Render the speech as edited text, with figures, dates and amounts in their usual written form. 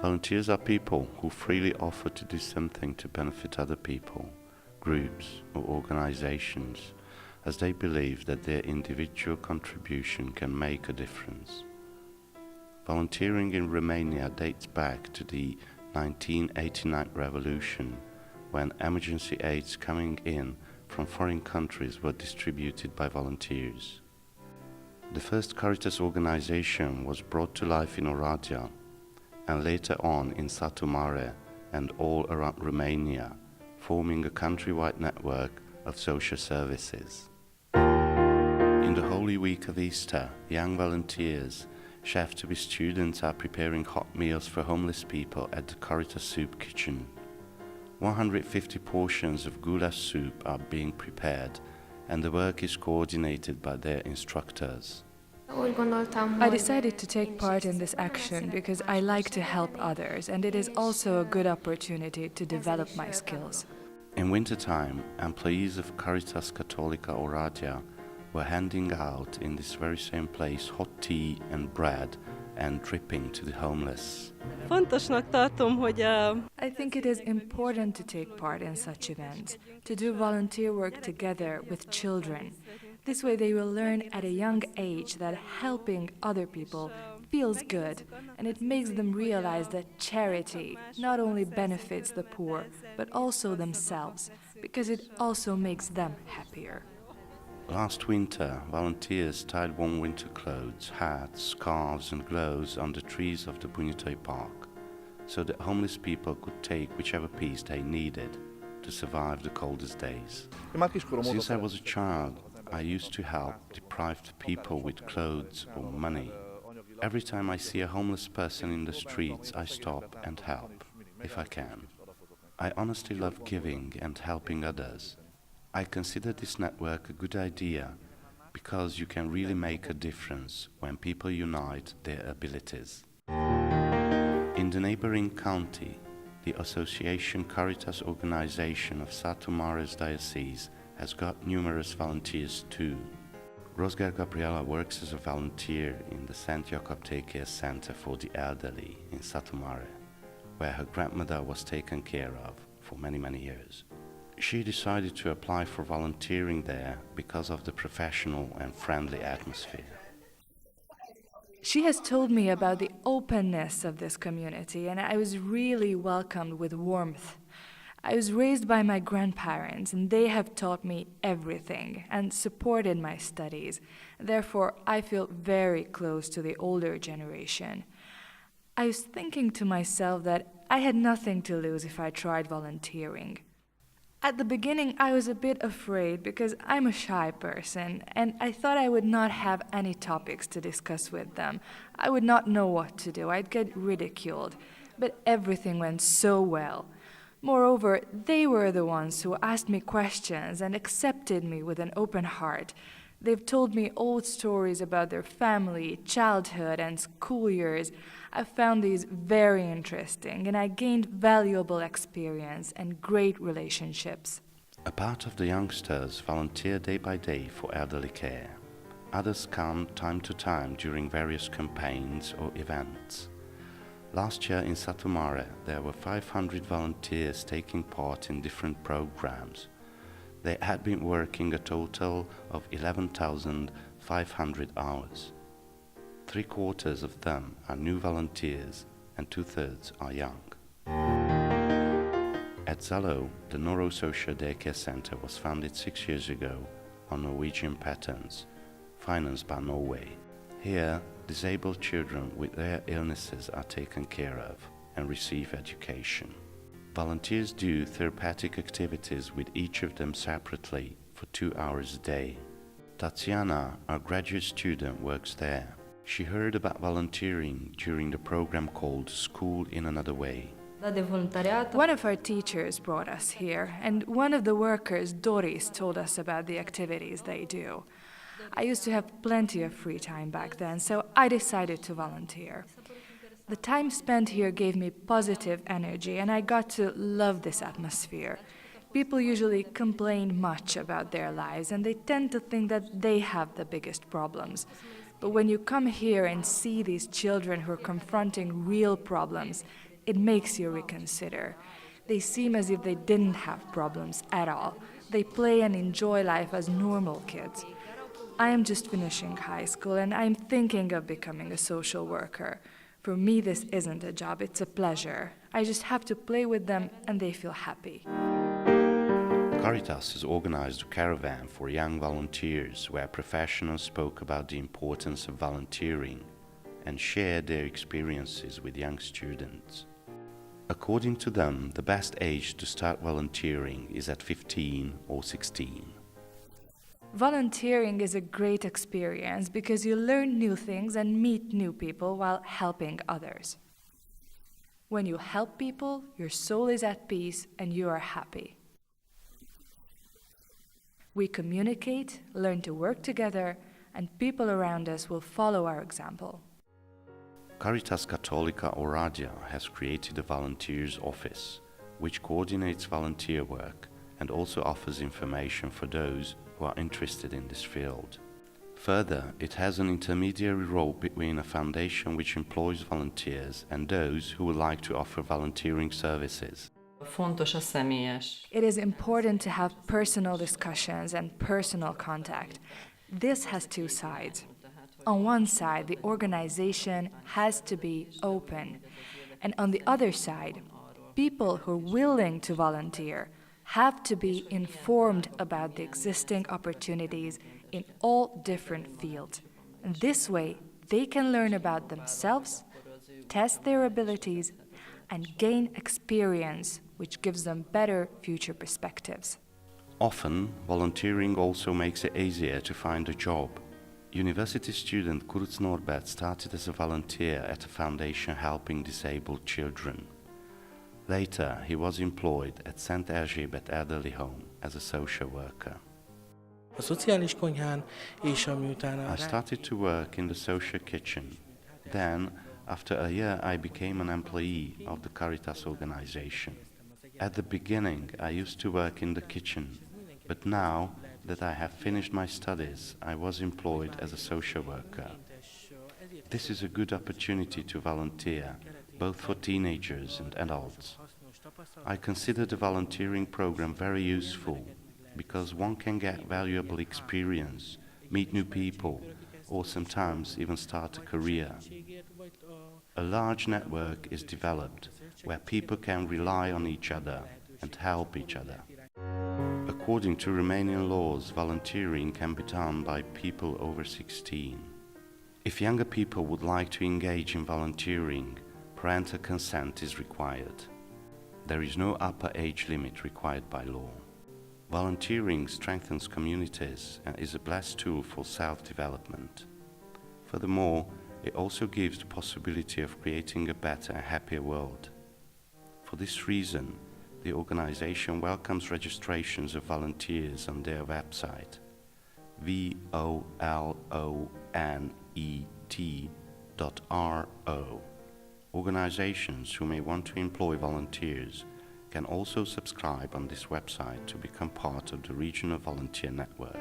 Volunteers are people who freely offer to do something to benefit other people, groups or organizations, as they believe that their individual contribution can make a difference. Volunteering in Romania dates back to the 1989 revolution, when emergency aids coming in from foreign countries were distributed by volunteers. The first Caritas organization was brought to life in Oradea, and later on in Satu Mare and all around Romania, forming a countrywide network of social services. In the Holy Week of Easter, young volunteers, chef-to-be students are preparing hot meals for homeless people at the Caritas soup kitchen. 150 portions of goulash soup are being prepared, and the work is coordinated by their instructors. I decided to take part in this action because I like to help others, and it is also a good opportunity to develop my skills. In wintertime, employees of Caritas Cattolica Oradea were handing out in this very same place hot tea and bread and dripping to the homeless. I think it is important to take part in such events, to do volunteer work together with children. This way they will learn at a young age that helping other people feels good, and it makes them realize that charity not only benefits the poor, but also themselves, because it also makes them happier. Last winter, volunteers tied warm winter clothes, hats, scarves and gloves on the trees of the Bunyatoy Park, so that homeless people could take whichever piece they needed to survive the coldest days. Since I was a child, I used to help deprived people with clothes or money. Every time I see a homeless person in the streets, I stop and help, if I can. I honestly love giving and helping others. I consider this network a good idea because you can really make a difference when people unite their abilities. In the neighboring county, the Association Caritas organization of Satu Mare's diocese has got numerous volunteers too. Rosgar Gabriela works as a volunteer in the St. Jakob Daycare Center for the Elderly in Satu Mare, where her grandmother was taken care of for many years. She decided to apply for volunteering there because of the professional and friendly atmosphere. She has told me about the openness of this community, and I was really welcomed with warmth. I was raised by my grandparents, and they have taught me everything and supported my studies. Therefore, I feel very close to the older generation. I was thinking to myself that I had nothing to lose if I tried volunteering. At the beginning, I was a bit afraid because I'm a shy person, and I thought I would not have any topics to discuss with them. I would not know what to do. I'd get ridiculed. But everything went so well. Moreover, they were the ones who asked me questions and accepted me with an open heart. They've told me old stories about their family, childhood, and school years. I found these very interesting, and I gained valuable experience and great relationships. A part of the youngsters volunteer day by day for elderly care. Others come time to time during various campaigns or events. Last year in Satu Mare, there were 500 volunteers taking part in different programs. They had been working a total of 11,500 hours. 3/4 of them are new volunteers and 2/3 are young. At Zalo, the Neurosocial Daycare Center was founded 6 years ago on Norwegian patterns, financed by Norway. Here, disabled children with their illnesses are taken care of and receive education. Volunteers do therapeutic activities with each of them separately for 2 hours a day. Tatiana, our graduate student, works there. She heard about volunteering during the program called School in Another Way. One of our teachers brought us here, and one of the workers, Doris, told us about the activities they do. I used to have plenty of free time back then, so I decided to volunteer. The time spent here gave me positive energy, and I got to love this atmosphere. People usually complain much about their lives, and they tend to think that they have the biggest problems. But when you come here and see these children who are confronting real problems, It makes you reconsider. They seem as if they didn't have problems at all. They play and enjoy life as normal kids. I am just finishing high school and I'm thinking of becoming a social worker. For me, this isn't a job, it's a pleasure. I just have to play with them and they feel happy. Caritas has organized a caravan for young volunteers where professionals spoke about the importance of volunteering and shared their experiences with young students. According to them, the best age to start volunteering is at 15 or 16. Volunteering is a great experience because you learn new things and meet new people while helping others. When you help people, your soul is at peace and you are happy. We communicate, learn to work together, and people around us will follow our example. Caritas Cattolica Oradea has created a volunteers office, which coordinates volunteer work and also offers information for those who are interested in this field. Further, it has an intermediary role between a foundation which employs volunteers and those who would like to offer volunteering services. Fontos a személyes. It is important to have personal discussions and personal contact. This has two sides. On one side, the organization has to be open. And on the other side, people who are willing to volunteer have to be informed about the existing opportunities in all different fields. And this way, they can learn about themselves, test their abilities, and gain experience, which gives them better future perspectives. Often, volunteering also makes it easier to find a job. University student Kurz Norbert started as a volunteer at a foundation helping disabled children. Later, he was employed at Szent Erzsébet elderly home as a social worker. A szociális konyhán, és amiután I started to work in the social kitchen. Then, after a year, I became an employee of the Caritas organization. At the beginning, I used to work in the kitchen, but now that I have finished my studies, I was employed as a social worker. This is a good opportunity to volunteer, both for teenagers and adults. I consider the volunteering program very useful because one can get valuable experience, meet new people, or sometimes even start a career. A large network is developed where people can rely on each other and help each other. According to Romanian laws, volunteering can be done by people over 16. If younger people would like to engage in volunteering, parental consent is required. There is no upper age limit required by law. Volunteering strengthens communities and is a blessed tool for self-development. Furthermore, it also gives the possibility of creating a better and happier world. For this reason, the organization welcomes registrations of volunteers on their website, VOLONET.ro. Organizations who may want to employ volunteers can also subscribe on this website to become part of the regional volunteer network.